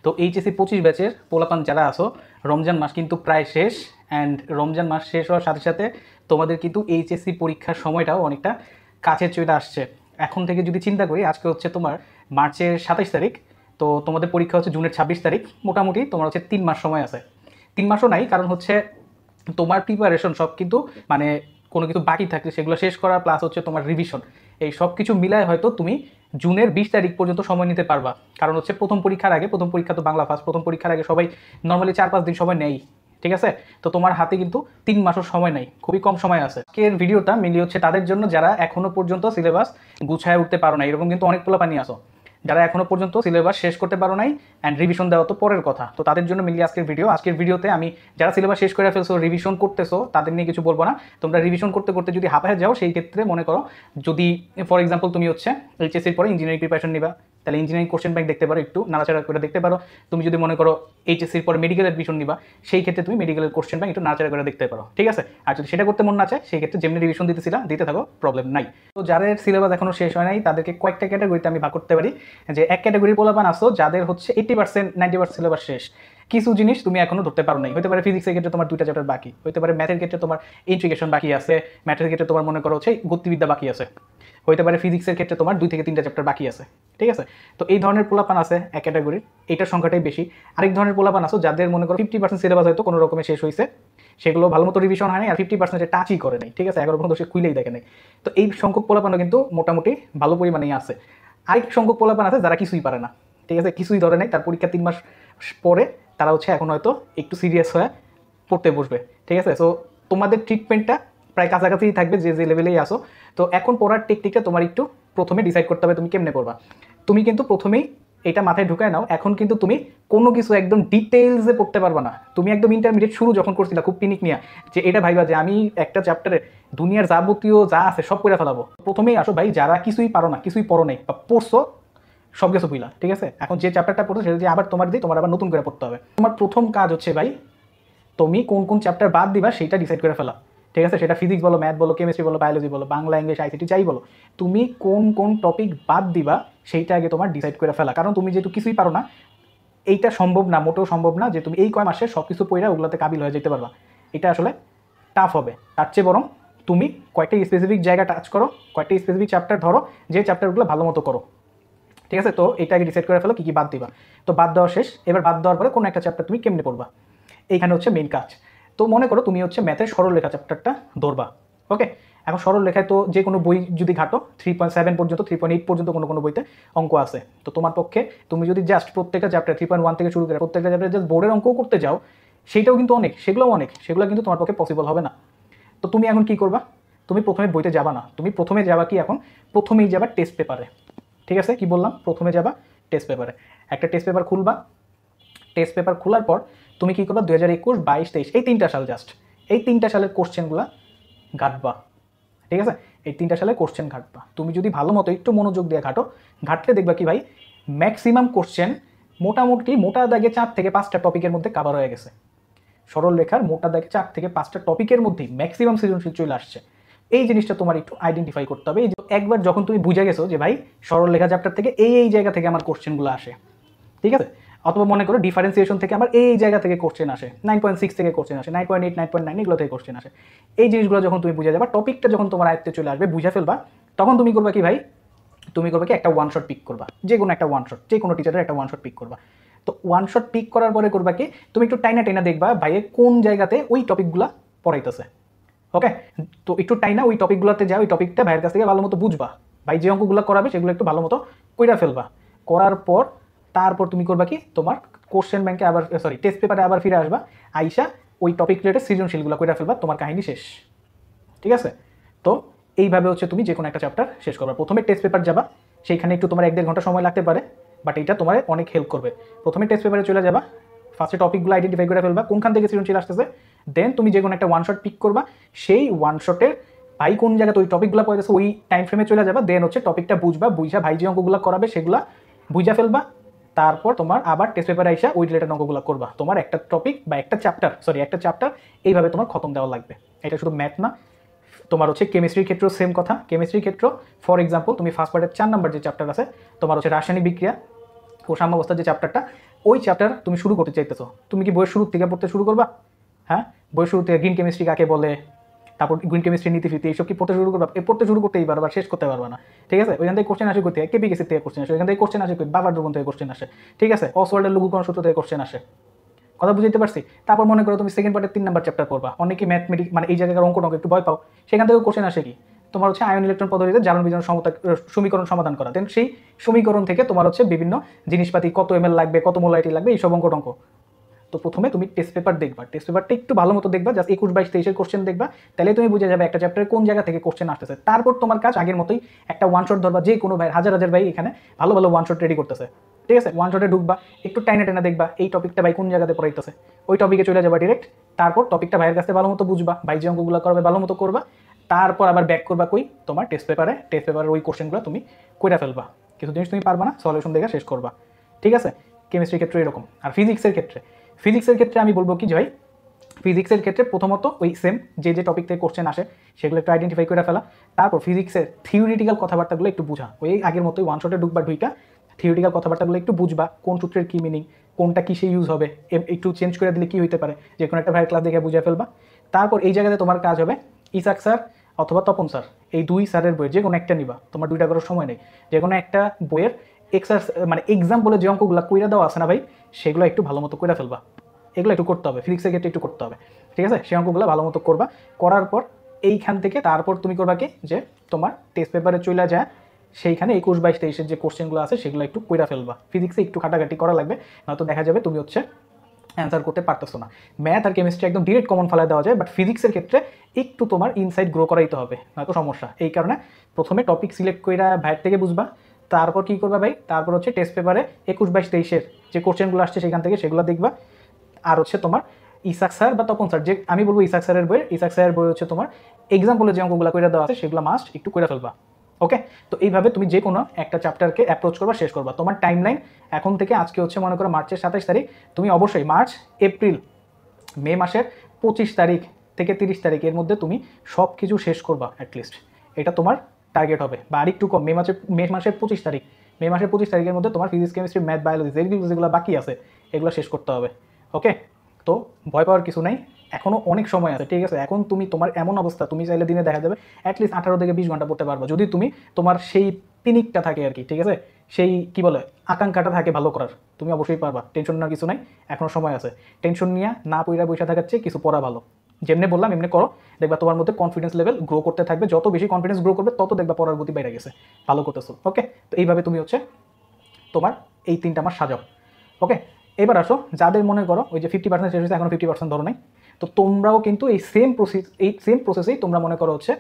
তো এইচএসসি 25 ব্যাচের পোলাপান যারা আসো, রমজান মাস কিন্তু প্রায় শেষ। অ্যান্ড রমজান মাস শেষ হওয়ার সাথে সাথে তোমাদের কিন্তু এইচএসসি পরীক্ষার সময়টাও অনেকটা কাছে চলে আসছে। এখন থেকে যদি চিন্তা করি, আজকে হচ্ছে তোমার মার্চের 27 তারিখ, তো তোমাদের পরীক্ষা হচ্ছে জুনের 26 তারিখ। মোটামুটি তোমার হচ্ছে 3 মাস সময় আছে। 3 মাসও নাই, কারণ হচ্ছে তোমার প্রিপারেশন সব কিন্তু মানে কোনো কিছু বাকি থাকলে সেগুলো শেষ করা, প্লাস হচ্ছে তোমার রিভিশন, এই সব কিছু মিলায় হয়তো তুমি জুনের 20 তারিখ পর্যন্ত সময় নিতে পারবা। কারণ হচ্ছে প্রথম পরীক্ষা তো বাংলা ফার্স্ট, প্রথম পরীক্ষার আগে সবাই নর্মালি 4-5 দিন সময় নেই, ঠিক আছে? তো তোমার হাতে কিন্তু 3 মাসও সময় নেই, খুবই কম সময় আছে। আজকের ভিডিওটা মেনলি হচ্ছে তাদের জন্য যারা এখনো পর্যন্ত সিলেবাস গুছায় উঠতে পারো না। এরকম কিন্তু অনেক পোলাপানি আসো যারা এখনো পর্যন্ত সিলেবাস শেষ করতে পারো নাই, অ্যান্ড রিভিশন দেওয়া তো পরের কথা। তো তাদের জন্য মিলিয়ে আজকের ভিডিওতে আমি যারা সিলেবাস শেষ করে ফেলছো, রিভিশন করতেছো, তাদের নিয়ে কিছু বলবো না। তোমরা রিভিশন করতে করতে যদি হাঁপায় যাও, সেই ক্ষেত্রে মনে করো যদি ফর এক্সাম্পল তুমি হচ্ছে এইচএসসির পরে ইঞ্জিনিয়ারিং প্রিপারেশন নিবা, তাহলে ইঞ্জিনিয়ারিং কোশ্চেন ব্যাংক দেখতে পারো, একটু নাড়াচাড়া করে দেখতে পারো। তুমি যদি মনে করো এইচএসসির পরে মেডিকেল অ্যাডমিশন নিবা, সেই ক্ষেত্রে তুমি মেডিকেলের কোশ্চেন ব্যাংক একটু নাড়াচাড়া করে দেখতে পারো, ঠিক আছে? আর যদি সেটা করতে মন না চায়, সেই ক্ষেত্রে যেমনি রিভিশন দিতে থাকো, প্রবলেম নাই। তো যাদের সিলেবাস এখনো শেষ হয় নাই, তাদেরকে কয়েকটা ক্যাটাগরিতে আমি ভাগ করতে পারি। যে এক ক্যাটাগরির পোলাপান আসো যাদের হচ্ছে 80% 90% সিলেবাস শেষ, কিছু জিনিস তুমি এখনো ধরতে পারো নাই। হতে পারে ফিজিক্সের ক্ষেত্রে তোমার 2টা চ্যাপ্টার বাকি, হতে পারে ম্যাথের ক্ষেত্রে তোমার ইন্টিগ্রেশন বাকি আছে, ম্যাথের ক্ষেত্রে তোমার মনে করো হচ্ছে গতিবিদ্যা বাকি আছে, হতে পারে ফিজিক্সের ক্ষেত্রে তোমার 2 থেকে 3টা চ্যাপ্টার বাকি আছে, ঠিক আছে? তো এই ধরনের পোলাপান আছে এক ক্যাটাগরির, এইটার সংখ্যাটাই বেশি। আরেক ধরনের পোলাপান আসো যাদের মনে করো 50% সিলেবাস হয়তো কোনো রকমে শেষ হয়েছে, সেগুলো ভালো মতো রিভিশন হয় নাই, আর 50% টাচই করে নাই, ঠিক আছে? 11 পর্যন্ত সে খুলেই দেখে নাই। তো এই সংখ্যক পোলাপানও কিন্তু মোটামুটি ভালো পরিমাণেই আছে। আরেক সংখ্যক পোলাপান আছে যারা কিছুই পারে না, ঠিক আছে? কিছুই ধরে নাই, তার পরীক্ষা 3 মাস পরে তারা হচ্ছে এখন হয়তো একটু সিরিয়াস হয়ে পড়তে বসবে, ঠিক আছে? সো তোমাদের ট্রিটমেন্টটা প্রায় কাছাকাছি থাকবে যে লেভেলেই আসো। তো এখন পড়ার টেকনিকটা তোমার একটু প্রথমে ডিসাইড করতে হবে তুমি কেমনে পড়বা। তুমি কিন্তু প্রথমেই এটা মাথায় ঢুকায় নাও, এখন কিন্তু তুমি কোনো কিছু একদম ডিটেইলসে পড়তে পারবা না। তুমি একদম ইন্টারমিডিয়েট শুরু যখন করছিলা খুব পিনিক নিয়ে, যে এটা ভাইবা যে আমি একটা চ্যাপ্টারে দুনিয়ার যাবতীয় যা আছে সব করে ফেলাবো। প্রথমেই আসো ভাই, যারা কিছুই পারো না, কিছুই পড়ো নাই বা পড়ছো সব কিছু বুঝলা, ঠিক আছে? এখন যে চ্যাপ্টারটা পড়ছো সেটা যদি আবার তোমার আবার নতুন করে পড়তে হবে। তোমার প্রথম কাজ হচ্ছে ভাই, তুমি কোন কোন চ্যাপ্টার বাদ দিবা সেইটা ডিসাইড করে ফেলা, ঠিক আছে? সেটা ফিজিক্স বলো, ম্যাথ বলো, কেমিস্ট্রি বলো, বায়োলজি বলো, বাংলা, ইংলিশ, আইসিটি যাই বলো, তুমি কোন কোন টপিক বাদ দিবা সেইটা আগে তোমার ডিসাইড করে ফেলা। কারণ তুমি যেহেতু কিছুই পারো না, এইটা সম্ভব না, মোটেও সম্ভব না যে তুমি এই কয় মাসে সব কিছু পড়ে ওগুলোতে কাবিল হয়ে যেতে পারবা। এটা আসলে টাফ হবে। তার চেয়ে বরং তুমি কয়েকটা স্পেসিফিক জায়গা টাচ করো, কয়েকটা স্পেসিফিক চ্যাপ্টার ধরো, যে চ্যাপ্টারগুলো ভালো মতো করো, ঠিক আছে? তো এটা আগে ডিসাইড করে ফেলো কী কী বাদ দিবা। তো বাদ দেওয়া শেষ, এবার বাদ দেওয়ার পরে কোনো একটা চ্যাপ্টার তুমি কেমনে পড়বা, এইখানে হচ্ছে মেইন কাজ। তো মনে করো তুমি হচ্ছে ম্যাথের সরলরেখা চ্যাপ্টারটা ধরবা, ওকে? এখন সরলরেখায় তো যে কোনো বই যদি ঘাটো 3.7 পর্যন্ত, 3.8 পর্যন্ত কোনো কোনো বইতে অঙ্ক আছে। তো তোমার পক্ষে তুমি যদি জাস্ট প্রত্যেকটা চ্যাপ্টার 3.1 থেকে শুরু করে প্রত্যেকটা চ্যাপ্টার জাস্ট বোর্ডের অঙ্কও করতে যাও, সেইটাও কিন্তু অনেক, সেগুলো কিন্তু তোমার পক্ষে পসিবল হবে না। তো তুমি এখন কি করবা? তুমি প্রথমে বইতে যাবা না, তুমি প্রথমে যাবা কি, এখন প্রথমেই যাবা টেস্ট পেপারে, ঠিক আছে? কি বললাম? প্রথমে যাবা টেস্ট পেপারে, একটা টেস্ট পেপার খুলবা। টেস্ট পেপার খোলার পর তুমি কী করবা, 2021, 22, 23 এই 3টা সাল, জাস্ট এই 3টা সালের কোশ্চেনগুলো ঘাটবা, ঠিক আছে? এই 3টা সালের কোশ্চেন ঘাটবা। তুমি যদি ভালো মতো একটু মনোযোগ দিয়ে ঘাটলে দেখবা কি ভাই, ম্যাক্সিমাম কোশ্চেন মোটামুটি মোটা দাগে 4 থেকে 5টা টপিকের মধ্যে কাভার হয়ে গেছে। সরল রেখার মোটা দাগে 4 থেকে 5টা টপিকের মধ্যেই ম্যাক্সিমাম সৃজনশীল চলে আসছে। এই জিনিসটা তোমার একটু আইডেন্টিফাই করতে হবে। একবার যখন তুমি বুঝে গেছো যে ভাই সরল রেখা চ্যাপ্টার থেকে এই জায়গা থেকে আমার কোশ্চেনগুলো আসে, ঠিক আছে? অথবা মনে করো ডিফারেন্সিয়েশন থেকে আমার এই জায়গা থেকে কোশ্চেন আসে, 9.6 থেকে কোশ্চেন আসে, 9.8, 9.9 এগুলো থেকে কোশ্চেন আসে। এই জিনিসগুলো যখন তুমি বুঝে যাবা, টপিকটা যখন তোমার আয়ত্তে চলে আসবে, বুঝে ফেলবা, তখন তুমি করবা কি ভাই, তুমি করবা কি একটা ওয়ান শট পিক করবা, যে কোনো একটা ওয়ান শট, যে কোনো টিচারের একটা ওয়ান শট পিক করবা। তো ওয়ান শট পিক করার পরে করবা কি, তুমি একটু টাইনা দেখবা ভাইয়ে কোন জায়গাতে ওই টপিকগুলো পড়াইতেছে, ওকে? তো একটু টাইনা ওই টপিকগুলোতে যাও, ওই টপিকটা ভাইয়ের কাছ থেকে ভালো মতো বুঝবা, ভাই যে অঙ্কগুলো করাবে সেগুলো একটু ভালো মতো কইরা ফেলবা। করার পর তারপর তুমি করবা কি, তোমার কোশ্চেন ব্যাংকে আবার টেস্ট পেপারে আবার ফিরে আসবা, আইসা ওই টপিক রিলেটেড সৃজনশীলগুলো কইরা ফেলবা, তোমার কাহিনী শেষ, ঠিক আছে? তো এইভাবে হচ্ছে তুমি যে কোনো একটা চ্যাপ্টার শেষ করবা। প্রথমে টেস্ট পেপার যাবা, সেইখানে একটু তোমার 1-1.5 ঘন্টা সময় লাগতে পারে, বাট এটা তোমার অনেক হেল্প করবে। প্রথমে টেস্ট পেপারে চলে যাবা, ফার্স্টে টপিকগুলো আইডেন্টিফাই করে ফেলবা কোনখান থেকে সৃজনশীল আসতেছে, দেন তুমি যে কোনো একটা ওয়ান শট পিক করবা, সেই ওয়ান শটের ভাই কোন জায়গাতে ওই টপিকগুলো পড়েছে ওই টাইম ফ্রেমে চলে যাবা, দেন হচ্ছে টপিকটা বুঝা ভাই যে অঙ্কগুলো করাবে সেগুলো বুঝা ফেলবা। তারপর তোমার আবার টেস্ট পেপারে আইসা ওই রিলেটেড অঙ্কগুলো করবা। তোমার একটা টপিক বা একটা চ্যাপ্টার এইভাবে তোমার খতম দেওয়া লাগবে। এটা শুধু ম্যাথ না, তোমার হচ্ছে কেমিস্ট্রির ক্ষেত্রেও সেম কথা। কেমিস্ট্রির ক্ষেত্র ফর এক্সাম্পল তুমি ফার্স্ট পার্টের 4 নম্বর যে চ্যাপ্টার আছে তোমার হচ্ছে রাসায়নিক বিক্রিয়া ও সাম্যাবস্থার যে চ্যাপ্টারটা, ওই চ্যাপ্টার তুমি শুরু করতে চাইতেছো, তুমি কি বইয়ের শুরু থেকে পড়তে শুরু করবা? হ্যাঁ, বইয়ের শুরু থেকে গ্রিন কেমিস্ট্রি কাকে বলে, তারপর গ্রিন কেমিস্ট্রি নীতিফিতি এইসব কি পড়তে শুরু করবা? পড়তে শুরু করতেই পারবা, শেষ করতে পারবা না। ঠিক আছে, ওইখান থেকে কোশ্চেন আসে কোথায়? কেপিকেসি থেকে কোশ্চেন আসে, ওইখান থেকে কোশ্চেন আসে বাবার দ্রবণ থেকে কোশ্চেন আসে। ঠিক আছে, অসওয়াল্ডের লঘুকরণ সূত্র থেকে কোশ্চেন আসে। কথা বুঝতে পারছি? তারপর মনে করো তুমি সেকেন্ড পার্টের 3 নাম্বার চ্যাপ্টার পড়বা, অনেকে ম্যাথমেটিক মানে এই জায়গার অঙ্ক একটু ভয় পাও, সেখান থেকে কোশ্চেন আসে কি তোমার হচ্ছে আয়ন ইলেকট্রন পদ্ধতিতে জারণ বিজারণ সমতা সমীকরণ সমাধান করা। দেন সেই সমীকরণ থেকে তোমার হচ্ছে বিভিন্ন জিনিসপাতি কত ml লাগবে, কত মোলারিটি লাগবে, এইসব অঙ্ক টঙ্ক। তো প্রথমে তুমি টেস্ট পেপার দেখবা, টেস্ট পেপারটা একটু ভালো মতো দেখবা, জাস্ট 21, 22, 23 কোশ্চেন দেখবা, তাহলে তুমি বুঝে যাবে একটা চ্যাপ্টারে কোন জায়গা থেকে কোশ্চেন আসতেছে। তারপর তোমার কাজ আগের মতোই একটা ওয়ান শট ধরবা, যে কোনো ভাই হাজার হাজার ভাই এখানে ভালো ভালো ওয়ান শট রেডি করতেছে। ঠিক আছে, ওয়ান শটে ঢুকবা, একটু টাইনে টাইনে দেখবা এই টপিকটা ভাই কোন জায়গাতে পড়াইতেছে, ওই টপিকে চলে যাবা ডিরেক্ট। তারপর টপিকটা ভাইয়ের কাছে ভালো মতো বুঝবা, ভাই যে অঙ্কগুলো করবে ভালো মতো করবা, তারপর আবার ব্যাক করবা কই তোমার টেস্ট পেপারের ওই কোশ্চেনগুলো তুমি কইরা ফেলবা। কিছু জিনিস তুমি পারবা না, সলিউশন দেখে শেষ করবা। ঠিক আছে, কেমিস্ট্রির ক্ষেত্রে এরকম। আর ফিজিক্সের ক্ষেত্রে আমি বলবো কি যে ভাই, ফিজিক্সের ক্ষেত্রে প্রথমত ওই সেম যে টপিক থেকে কোশ্চেন আসে সেগুলো একটু আইডেন্টিফাই করে ফেলা, তারপর ফিজিক্সের থিওরিটিক্যাল কথাবার্তাগুলো একটু বুঝা, ওই আগের মতোই ওয়ান শটে ঢুকবা, ঢুইকা থিওরিটিক্যাল কথাবার্তাগুলো একটু বুঝবা, কোন সূত্রের কী মিনিং, কোনটা কিসে ইউজ হবে, একটু চেঞ্জ করে দিলে কী হইতে পারে, যে কোনো একটা ভাইয়ের ক্লাস দেখে বুঝে ফেলবা। তারপর এই জায়গাতে তোমার কাজ হবে ইসাক স্যার অথবা তপন স্যার, এই দুই স্যারের বইয়ের যে কোনো একটা নিবা, তোমার দুইটা করার সময় নেই, যে কোনো একটা বইয়ের মানে এক্সাম্পলে যে অঙ্কগুলো কইরা দেওয়া আছে না ভাই, সেগুলো একটু ভালো মতো কইরা ফেলবা। এগুলো একটু করতে হবে, ফিজিক্সের ক্ষেত্রে একটু করতে হবে। ঠিক আছে, সেই অঙ্কগুলো ভালো মতো করবা, করার পর এইখান থেকে তারপর তুমি করবা কি যে তোমার টেস্ট পেপারে চলে যায় সেইখানে 21, 22, 23 যে কোশ্চেনগুলো আছে সেগুলো একটু কইরা ফেলবা। ফিজিক্সে একটু খাটাখাটি করা লাগবে, নয়তো দেখা যাবে তুমি হচ্ছে অ্যান্সার করতে পারতেছো না। ম্যাথ আর কেমিস্ট্রি একদম ডিরেক্ট কমন ফেলা দেওয়া যায়, বাট ফিজিক্সের ক্ষেত্রে একটু তোমার ইনসাইট গ্রো করাইতে হবে, নয়তো সমস্যা। এই কারণে প্রথমে টপিক সিলেক্ট কইরা ভাইয়ের থেকে বুঝবা, তারপর কী করবা ভাই, তারপর হচ্ছে টেস্ট পেপারে 21, 22, 23 যে কোশ্চেনগুলো আসছে সেখান থেকে সেগুলো দেখবা। আর হচ্ছে তোমার ইসাক স্যার বা তপন স্যার, যে আমি বলবো ইসাক স্যারের বই হচ্ছে তোমার এক্সাম্পলে যে অঙ্কগুলো করে দেওয়া আছে সেগুলো মাস্ট একটু করে ফেলবা। ওকে, তো এইভাবে তুমি যে কোনো একটা চ্যাপ্টারকে অ্যাপ্রোচ করবা, শেষ করবা। তোমার টাইমলাইন এখন থেকে, আজকে হচ্ছে মনে করো মার্চের 27 তারিখ, তুমি অবশ্যই মার্চ, এপ্রিল, মে মাসের 25 তারিখ থেকে 30 তারিখের মধ্যে তুমি সব কিছু শেষ করবা অ্যাটলিস্ট, এটা তোমার টার্গেট হবে। বা আরেকটু কম, মে মাসের 25 তারিখের মধ্যে তোমার ফিজিক্স, কেমিস্ট্রি, ম্যাথ, বায়োলজি যেগুলো বাকি আছে এগুলো শেষ করতে হবে। ওকে, তো ভয় পাওয়ার কিছু নাই, এখনও অনেক সময় আছে। ঠিক আছে, এখন তুমি তোমার এমন অবস্থা, তুমি চাইলে দিনে দেখা যাবে অ্যাটলিস্ট 18 থেকে 20 ঘন্টা পড়তে পারবো, যদি তুমি তোমার সেই পিনিকটা থাকে আর কি। ঠিক আছে, সেই কি বলে আকাঙ্ক্ষাটা থাকে ভালো করার, তুমি অবশ্যই পারবা। টেনশন নেওয়ার কিছু নাই, এখনও সময় আছে। টেনশন নিয়ে না পড়া বসে থাকার চেয়ে কিছু পড়া ভালো। যেমনি বললাম এমনি করো, দেখবা তোমার মধ্যে কনফিডেন্স লেভেল গ্রো করতে থাকবে, যত বেশি কনফিডেন্স গ্রো করবে তত দেখবা পড়ার গতি বেড়ে গেছে, ভালো করতেছো। ওকে, তো এইভাবে তুমি হচ্ছে তোমার এই 3টা মাস সাজাও। ওকে, এবার আসো যাদের মনে করো ওই যে 50% শেষ হয়েছে, এখনো 50% ধরো নাই, তো তোমরাও কিন্তু এই সেম প্রসেসেই তোমরা মনে করো হচ্ছে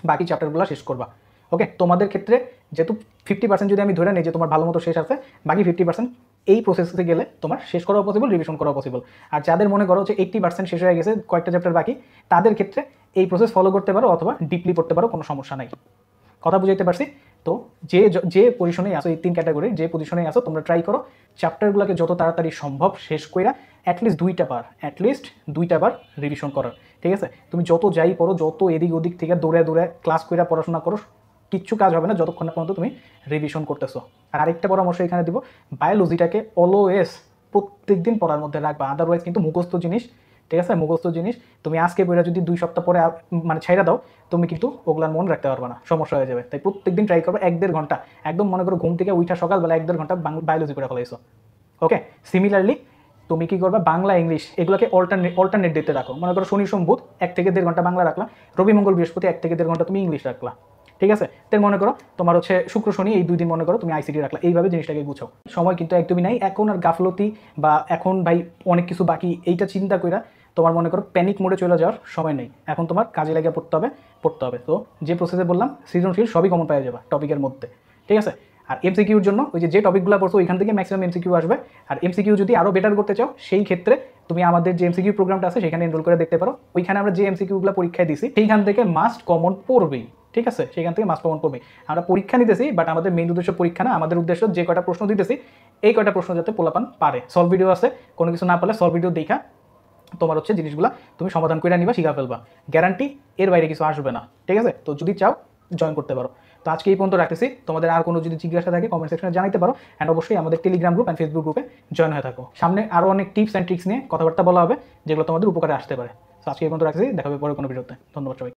বাকি চ্যাপ্টারগুলো শেষ করবা। ওকে, তোমাদের ক্ষেত্রে যেহেতু 50% যদি আমি ধরে নিই যে তোমার ভালো মতো শেষ আছে, বাকি 50% এই প্রসেসে গেলে তোমার শেষ করাও পসিবল, রিভিশন করাও পসিবল। আর যাদের মনে করো যে 80% শেষ হয়ে গেছে, কয়েকটা চ্যাপ্টার বাকি, তাদের ক্ষেত্রে এই প্রসেস ফলো করতে পারো অথবা ডিপলি পড়তে পারো, কোনো সমস্যা নাই। কথা বুঝাইতে পারছি? তো যে পজিশনেই আসো, এই 3 ক্যাটাগরির যে পজিশনেই আসো, তোমরা ট্রাই করো চ্যাপ্টারগুলোকে যত তাড়াতাড়ি সম্ভব শেষ কইরা অ্যাটলিস্ট দুইটা বার রিভিশন করার। ঠিক আছে, তুমি যত যাই পড়ো, যত এদিক ওদিক থেকে দৌড়ে ক্লাস কইরা পড়াশোনা করো, কিচ্ছু কাজ হবে না যতক্ষণ না পর্যন্ত তুমি রিভিশন করতেছো। আর আরেকটা পরামর্শ এখানে দিব, বায়োলজিটাকে অলওয়েজ প্রত্যেকদিন পড়ার মধ্যে রাখবা, আদারওয়াইজ কিন্তু মুখস্থ জিনিস, ঠিক আছে, মুখস্থ জিনিস তুমি আজকে বইটা যদি 2 সপ্তাহ পরে মানে ছাইড়া দাও, তুমি কিন্তু ওগুলার মন রাখতে পারবে না, সমস্যা হয়ে যাবে। তাই প্রত্যেকদিন ট্রাই করবে 1-1.5 ঘন্টা, একদম মনে করো ঘুম থেকে উঠা সকালবেলা 1-1.5 ঘন্টা বায়োলজি করে ফেলাইছো। ওকে, সিমিলারলি তুমি কি করবা, বাংলা ইংলিশ এগুলোকে অল্টারনেট দিতে রাখো। মনে করো শনি সোম বুধ 1 থেকে 1.5 ঘন্টা বাংলা রাখলা, রবি মঙ্গল বৃহস্পতি 1 থেকে 1.5 ঘন্টা তুমি ইংলিশ রাখলা। ঠিক আছে, তাই মনে করো তোমার হচ্ছে শুক্র শনি এই 2 দিন মনে করো তুমি আইসিটি রাখলা, এইভাবে জিনিসটাকে গুছাও। সময় কিন্তু একদমই নাই এখন, আর গাফলতি বা এখন ভাই অনেক কিছু বাকি এইটা চিন্তা কইরা তোমার মনে করো প্যানিক মোডে চলে যাওয়ার সময় নেই, এখন তোমার কাজে লাগিয়ে পড়তে হবে। তো যে প্রসেসে বললাম সৃজনশীল সবই কমন পাওয়া যাবে টপিকের মধ্যে। ঠিক আছে, আর এমসিকিউর জন্য ওই যে টপিকগুলো পড়ছো ওইখান থেকে ম্যাক্সিমাম এমসিকিউ আসবে। আর এমসিকিউ যদি আরও বেটার করতে চাও, সেই ক্ষেত্রে তুমি আমাদের যে এমসিকিউ প্রোগ্রামটা আছে সেখানে এনরোল করে দেখতে পারো। ওইখানে আমরা যে এমসিকিউগুলো পরীক্ষায় দিছি সেইখান থেকে মাস্ট কমন পড়বেই। ঠিক আছে, সেখান থেকে মাস্ট কমন পড়বেই। আমরা পরীক্ষা নিতেছি, বাট আমাদের মেইন উদ্দেশ্য পরীক্ষা না, আমাদের উদ্দেশ্য যে কয়টা প্রশ্ন দিতেছি এই কয়টা প্রশ্ন যাতে পোলাপান পারে। সলভ ভিডিও আছে, কোনো কিছু না পারলে সলভ ভিডিও দেখা তোমার হচ্ছে জিনিসগুলো তুমি সমাধান করে নিবা, শিখা ফেলবা, গ্যারান্টি এর বাইরে কিছু আসবে না। ঠিক আছে, তো যদি চাও জয়েন করতে পারো। তো আজকে এই পর্যন্ত রাখতেছি। তোমাদের আর কোনো যদি জিজ্ঞাসা থাকে কমেন্ট সেকশনে জানাতে পারো, অ্যান্ড অবশ্যই আমাদের টেলিগ্রাম গ্রুপ অ্যান্ড ফেসবুক গ্রুপে জয়েন হয়ে থাকো। সামনে আরও অনেক টিপস অ্যান্ড ট্রিক্স নিয়ে কথাবার্তা বলা হবে যেগুলো তোমাদের উপকারে আসতে পারে। তো আজকে এই পর্যন্ত রাখছি, দেখা হবে পরে কোনো ভিডিওতে। ধন্যবাদ সবাই।